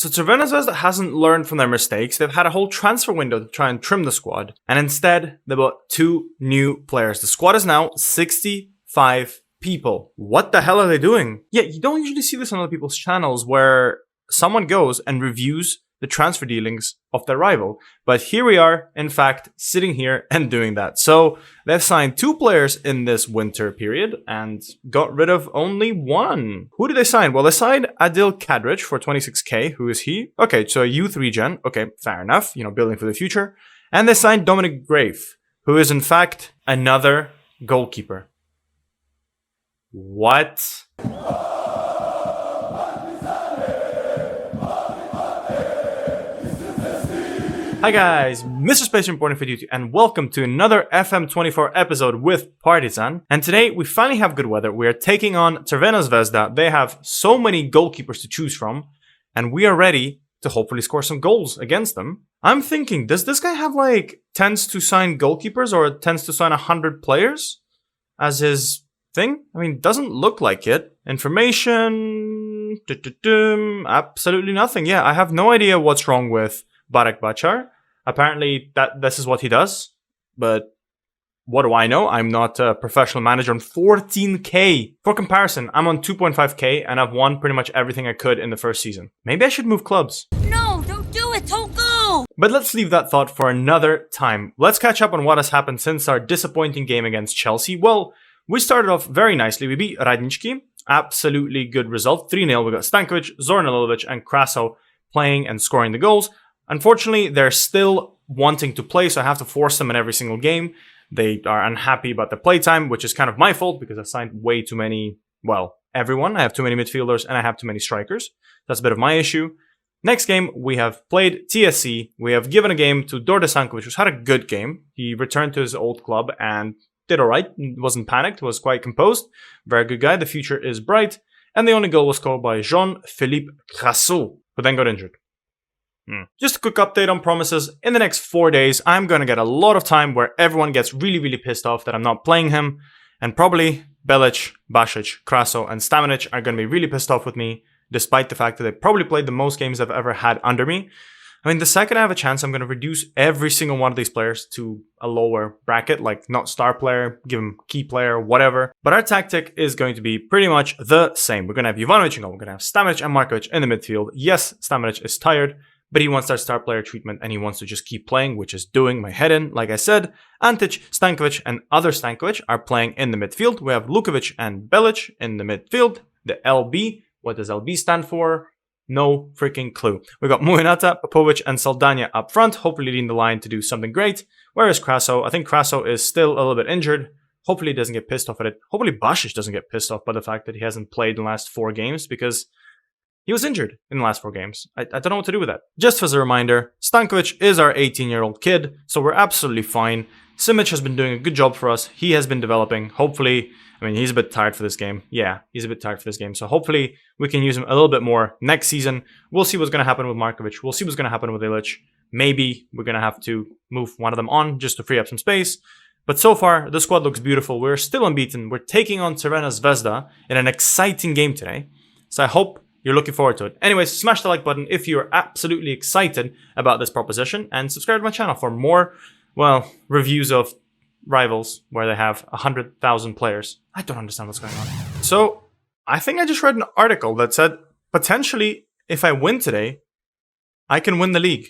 So Crvena Zvezda hasn't learned from their mistakes. They've had a whole transfer window to try and trim the squad. And instead, they bought 2 new players. The squad is now 65 people. What the hell are they doing? Yeah, you don't usually see this on other people's channels where someone goes and reviews the transfer dealings of their rival. But here we are, in fact, sitting here and doing that. So they've signed 2 players in this winter period and got rid of only 1. Who did they sign? Well, they signed Adil Kadric for 26k. Who is he? Okay, so a youth regen. Okay, fair enough. You know, building for the future. And they signed Dominic Grave, who is in fact another goalkeeper. What? Hi guys, MrSpaceman reporting for duty and welcome to another FM24 episode with Partizan. And today we finally have good weather. We are taking on Crvena Zvezda. They have so many goalkeepers to choose from and we are ready to hopefully score some goals against them. I'm thinking, does this guy have like tends to sign goalkeepers or tends to sign 100 players as his thing? I mean, doesn't look like it. Information, absolutely nothing. Yeah, I have no idea what's wrong with Barak Bachar. Apparently this is what he does, but what do I know? I'm not a professional manager on 14k. For comparison, I'm on 2.5k and I've won pretty much everything I could in the first season. Maybe I should move clubs. No, don't do it, don't go! But let's leave that thought for another time. Let's catch up on what has happened since our disappointing game against Chelsea. Well, we started off very nicely. We beat Radnički. Absolutely good result. 3-0. We got Stankovic, Zoran Ililovic, and Kraso playing and scoring the goals. Unfortunately, they're still wanting to play, so I have to force them in every single game. They are unhappy about the playtime, which is kind of my fault because I signed way too many, well, everyone. I have too many midfielders and I have too many strikers. That's a bit of my issue. Next game, we have played TSC. We have given a game to Dorde Stankovic, who's had a good game. He returned to his old club and did all right. Wasn't panicked, was quite composed. Very good guy. The future is bright. And the only goal was scored by Jean-Philippe Crasso, who then got injured. Just a quick update on promises. In the next 4 days, I'm going to get a lot of time where everyone gets really pissed off that I'm not playing him. And probably Belic, Basic, Kraso, and Stamenic are going to be really pissed off with me, despite the fact that they probably played the most games I've ever had under me. I mean, the second I have a chance, I'm going to reduce every single one of these players to a lower bracket, like not star player, give him key player, whatever. But our tactic is going to be pretty much the same. We're going to have Jovanovic in goal. We're going to have Stamenic and Markovic in the midfield. Yes, Stamenic is tired, but he wants that star player treatment and he wants to just keep playing, which is doing my head in. Like I said, Antic, Stankovic, and other Stankovic are playing in the midfield. We have Lukovic and Belic in the midfield. The LB, what does LB stand for? No freaking clue. We got Muinata, Popovic, and Saldania up front, hopefully leading the line to do something great. Whereas Kraso, I think Kraso is still a little bit injured. Hopefully he doesn't get pissed off at it. Hopefully Basic doesn't get pissed off by the fact that he hasn't played in the last 4 games because he was injured in the last 4 games. I don't know what to do with that. Just as a reminder, Stankovic is our 18-year-old kid, so we're absolutely fine. Simic has been doing a good job for us. He has been developing. Hopefully, I mean, he's a bit tired for this game. Yeah, he's a bit tired for this game. So hopefully we can use him a little bit more next season. We'll see what's going to happen with Markovic. We'll see what's going to happen with Ilic. Maybe we're going to have to move one of them on just to free up some space. But so far, the squad looks beautiful. We're still unbeaten. We're taking on Crvena Zvezda in an exciting game today. So I hope you're looking forward to it. Anyways, smash the like button if you're absolutely excited about this proposition and subscribe to my channel for more, well, reviews of rivals where they have 100,000 players. I don't understand what's going on. So, I think I just read an article that said, potentially, if I win today, I can win the league.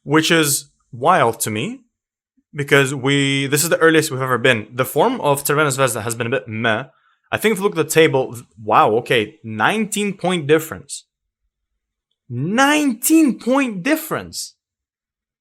Which is wild to me, because this is the earliest we've ever been. The form of Crvena Zvezda has been a bit meh. I think if you look at the table, wow, okay, 19-point difference. 19-point difference!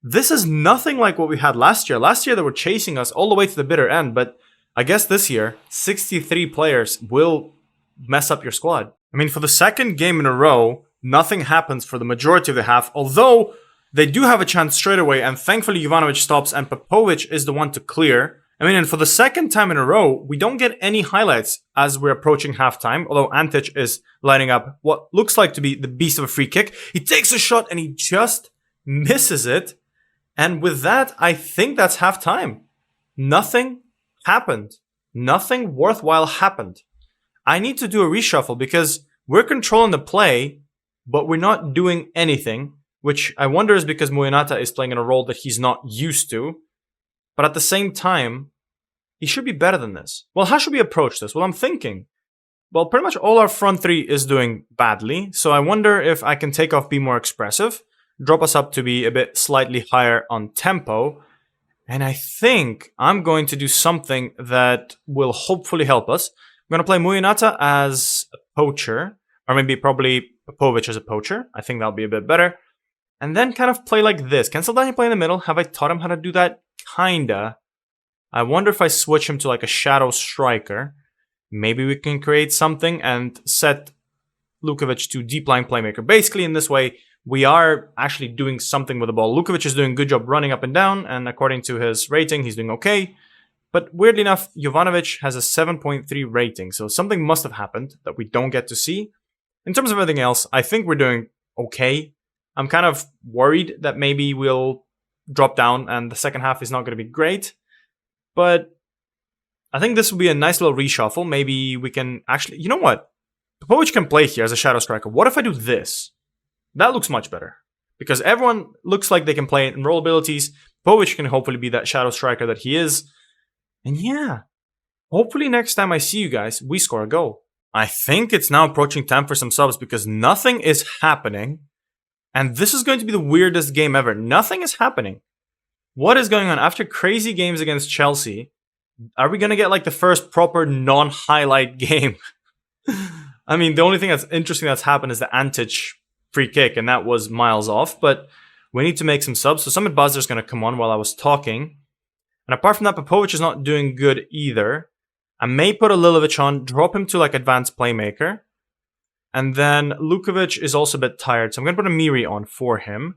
This is nothing like what we had last year. Last year they were chasing us all the way to the bitter end, but I guess this year, 63 players will mess up your squad. I mean, for the second game in a row, nothing happens for the majority of the half, although they do have a chance straight away, and thankfully Jovanovic stops and Popovic is the one to clear. I mean, and for the second time in a row, we don't get any highlights as we're approaching halftime, although Antic is lining up what looks like to be the beast of a free kick. He takes a shot and he just misses it. And with that, I think that's halftime. Nothing happened. Nothing worthwhile happened. I need to do a reshuffle because we're controlling the play but we're not doing anything, which I wonder is because Muinata is playing in a role that he's not used to. But at the same time, he should be better than this. Well, how should we approach this? Well, I'm thinking, well, pretty much all our front three is doing badly, so I wonder if I can take off Be More Expressive, drop us up to be a bit slightly higher on tempo, and I think I'm going to do something that will hopefully help us. I'm going to play Muinata as a poacher, or maybe probably Popovic as a poacher. I think that'll be a bit better. And then kind of play like this. Can Saldani play in the middle? Have I taught him how to do that? Kinda. I wonder if I switch him to like a shadow striker. Maybe we can create something and set Lukovic to deep line playmaker. Basically, in this way, we are actually doing something with the ball. Lukovic is doing a good job running up and down, and according to his rating, he's doing okay. But weirdly enough, Jovanovic has a 7.3 rating, so something must have happened that we don't get to see. In terms of everything else, I think we're doing okay. I'm kind of worried that maybe we'll drop down and the second half is not going to be great. But I think this will be a nice little reshuffle. Maybe we can actually... You know what? Popovic can play here as a shadow striker. What if I do this? That looks much better. Because everyone looks like they can play it in role abilities. Popovic can hopefully be that shadow striker that he is. And yeah, hopefully next time I see you guys, we score a goal. I think it's now approaching time for some subs because nothing is happening. And this is going to be the weirdest game ever. Nothing is happening. What is going on? After crazy games against Chelsea, are we going to get like the first proper non-highlight game? I mean, the only thing that's interesting that's happened is the Antic free kick, and that was miles off. But we need to make some subs. So Summit Buzzer's going to come on while I was talking. And apart from that, Popovic is not doing good either. I may put a Lilovic on, drop him to like advanced playmaker. And then Lukovic is also a bit tired, so I'm going to put a Miri on for him.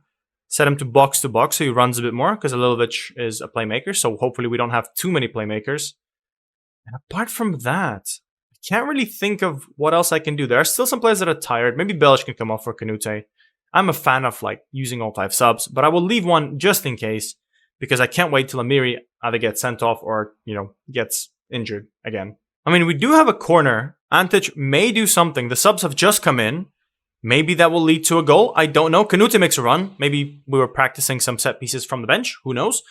Set him to box so he runs a bit more, because Lilovic is a playmaker, so hopefully we don't have too many playmakers. And apart from that, I can't really think of what else I can do. There are still some players that are tired. Maybe Belic can come off for Canute. I'm a fan of like using all 5 subs, but I will leave one just in case, because I can't wait till Amiri either gets sent off or, gets injured again. I mean, we do have a corner. Antic may do something. The subs have just come in. Maybe that will lead to a goal. I don't know. Canute makes a run. Maybe we were practicing some set pieces from the bench. Who knows?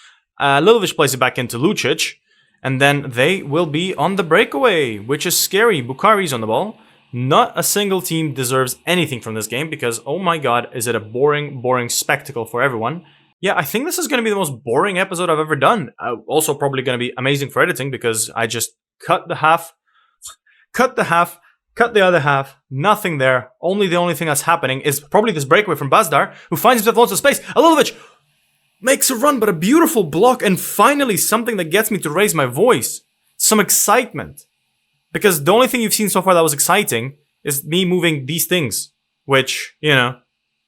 Lilovic plays it back into Lucic. And then they will be on the breakaway, which is scary. Bukhari's on the ball. Not a single team deserves anything from this game because, oh my god, is it a boring, boring spectacle for everyone. Yeah, I think this is going to be the most boring episode I've ever done. Also probably going to be amazing for editing because I just cut the half, cut the other half, nothing there. The only thing that's happening is probably this breakaway from Bazdar, who finds himself lots of space. Alilovic makes a run, but a beautiful block, and finally something that gets me to raise my voice. Some excitement. Because the only thing you've seen so far that was exciting is me moving these things, which,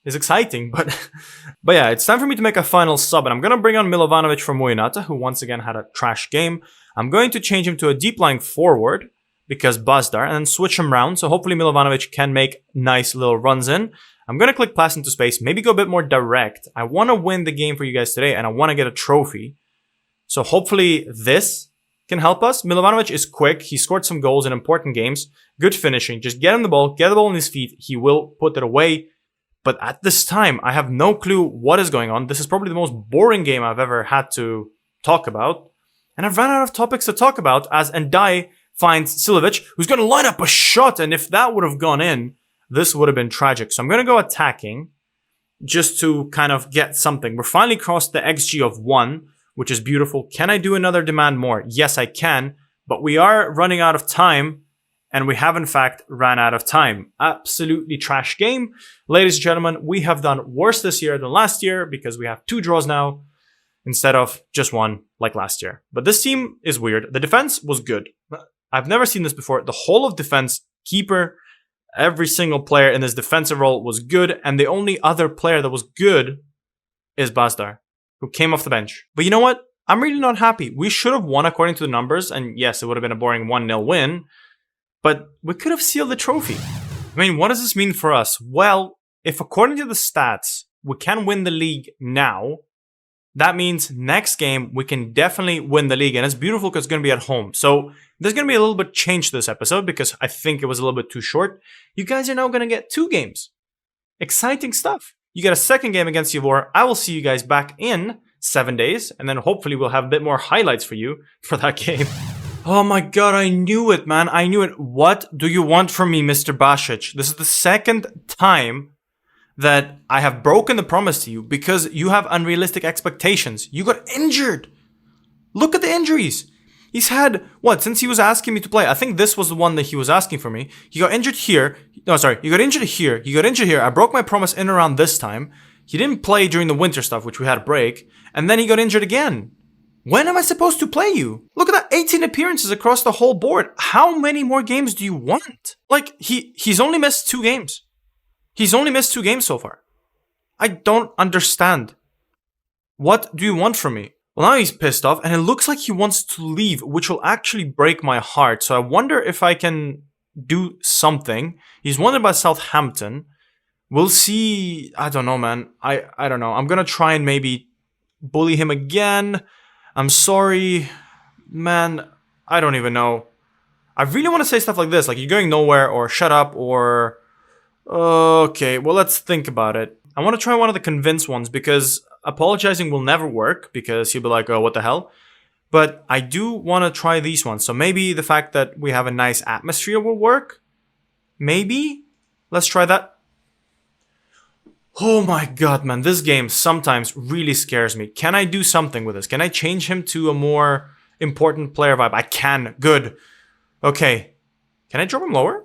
is exciting, but yeah, it's time for me to make a final sub, and I'm going to bring on Milovanovic from Muinata, who once again had a trash game. I'm going to change him to a deep line forward, because Bazdar, and then switch him around, so hopefully Milovanovic can make nice little runs in. I'm going to click pass into space, maybe go a bit more direct. I want to win the game for you guys today, and I want to get a trophy. So hopefully this can help us. Milovanovic is quick, he scored some goals in important games, good finishing, just get him the ball, get the ball on his feet, he will put it away. But at this time, I have no clue what is going on. This is probably the most boring game I've ever had to talk about. And I've run out of topics to talk about as Ndai finds Silovic, who's going to line up a shot. And if that would have gone in, this would have been tragic. So I'm going to go attacking just to kind of get something. We're finally crossed the XG of 1, which is beautiful. Can I do another demand more? Yes, I can. But we are running out of time. And we have, in fact, ran out of time. Absolutely trash game. Ladies and gentlemen, we have done worse this year than last year because we have 2 draws now instead of just 1 like last year. But this team is weird. The defense was good. I've never seen this before. The whole of defense, keeper, every single player in this defensive role was good. And the only other player that was good is Bazdar, who came off the bench. But you know what? I'm really not happy. We should have won according to the numbers. And yes, it would have been a boring 1-0 win. But we could have sealed the trophy. I mean, what does this mean for us? Well, if according to the stats, we can win the league now, that means next game we can definitely win the league. And it's beautiful because it's going to be at home. So there's going to be a little bit change to this episode because I think it was a little bit too short. You guys are now going to get 2 games. Exciting stuff. You get a second game against Yavor. I will see you guys back in 7 days, and then hopefully we'll have a bit more highlights for you for that game. Oh my god, I knew it, man. I knew it. What do you want from me, Mr. Basic? This is the second time that I have broken the promise to you because you have unrealistic expectations. You got injured. Look at the injuries. He's had, what, since he was asking me to play, I think this was the one that he was asking for me. He got injured here. No, sorry. He got injured here. He got injured here. I broke my promise in around this time. He didn't play during the winter stuff, which we had a break. And then he got injured again. When am I supposed to play you? Look at that, 18 appearances across the whole board. How many more games do you want? Like, he's only missed 2 games. He's only missed 2 games so far. I don't understand. What do you want from me? Well, now he's pissed off, and it looks like he wants to leave, which will actually break my heart. So I wonder if I can do something. He's wanted by Southampton. We'll see. I don't know, man. I don't know. I'm gonna try and maybe bully him again. I'm sorry. Man, I don't even know. I really want to say stuff like this, like you're going nowhere, or shut up, or... Okay, well, let's think about it. I want to try one of the convince ones, because apologizing will never work, because he'll be like, oh, what the hell? But I do want to try these ones. So maybe the fact that we have a nice atmosphere will work. Maybe. Let's try that. Oh my god, man. This game sometimes really scares me. Can I do something with this? Can I change him to a more important player vibe? I can. Good. Okay. Can I drop him lower?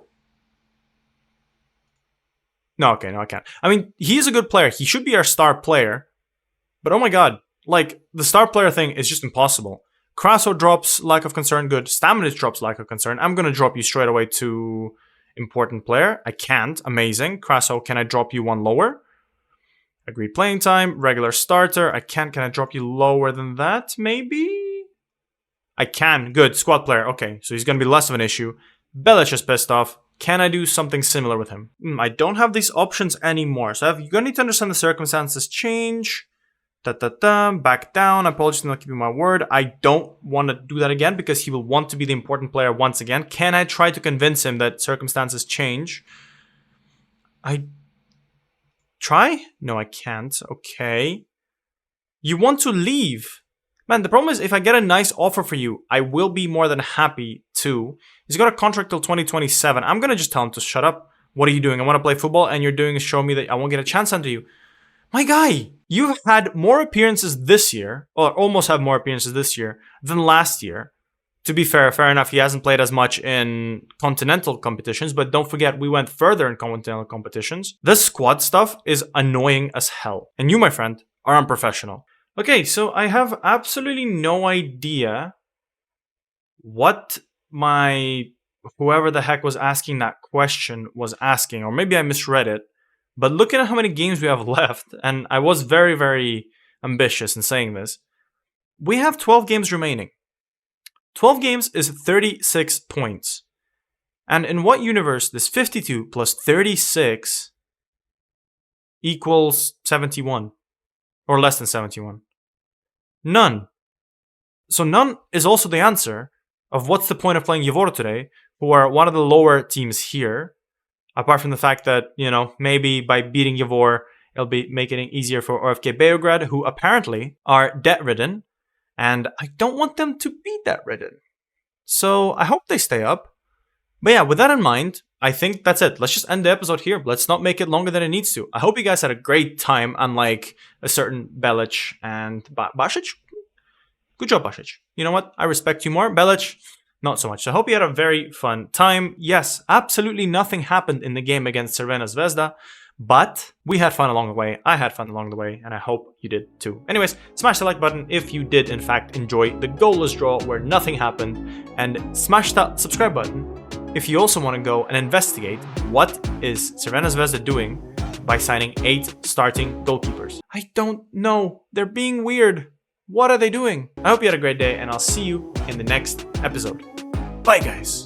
No, okay, no, I can't. I mean, he's a good player. He should be our star player. But oh my god, like, the star player thing is just impossible. Kraso drops lack of concern, good. Staminic drops lack of concern. I'm gonna drop you straight away to important player. I can't, amazing. Kraso, can I drop you one lower? Agreed playing time, regular starter. I can't, can I drop you lower than that, maybe? I can, good, squad player. Okay, so he's gonna be less of an issue. Belic is pissed off. Can I do something similar with him? I don't have these options anymore. So you're gonna need to understand the circumstances change. Back down. Apologies for not keeping my word. I don't want to do that again because he will want to be the important player once again. Can I try to convince him that circumstances change? I try? No, I can't. Okay. You want to leave? Man, the problem is if I get a nice offer for you, I will be more than happy to. He's got a contract till 2027. I'm going to just tell him to shut up. What are you doing? I want to play football and you're doing is show me that I won't get a chance under you. My guy, you've had more appearances this year, or almost have more appearances this year than last year. To be fair enough, he hasn't played as much in continental competitions, but don't forget, we went further in continental competitions. This squad stuff is annoying as hell. And you, my friend, are unprofessional. Okay, so I have absolutely no idea what whoever the heck was asking that question was asking, or maybe I misread it. But looking at how many games we have left, and I was very, very ambitious in saying this, we have 12 games remaining. 12 games is 36 points. And in what universe does 52 plus 36 equals 71? Or less than 71? None. So none is also the answer of what's the point of playing Yavor today, who are one of the lower teams here. Apart from the fact that, you know, maybe by beating Yavor, it'll be making it easier for OFK Beograd, who apparently are debt-ridden. And I don't want them to be debt-ridden. So I hope they stay up. But yeah, with that in mind, I think that's it. Let's just end the episode here. Let's not make it longer than it needs to. I hope you guys had a great time, unlike a certain Belic and Basic. Good job, Basic. You know what? I respect you more. Belic, not so much. So I hope you had a very fun time. Yes, absolutely nothing happened in the game against Crvena Zvezda, but we had fun along the way. I had fun along the way, and I hope you did too. Anyways, smash the like button if you did, in fact, enjoy the goalless draw where nothing happened, and smash that subscribe button if you also want to go and investigate what is Crvena Zvezda doing by signing 8 starting goalkeepers. I don't know. They're being weird. What are they doing? I hope you had a great day, and I'll see you in the next episode. Bye, guys.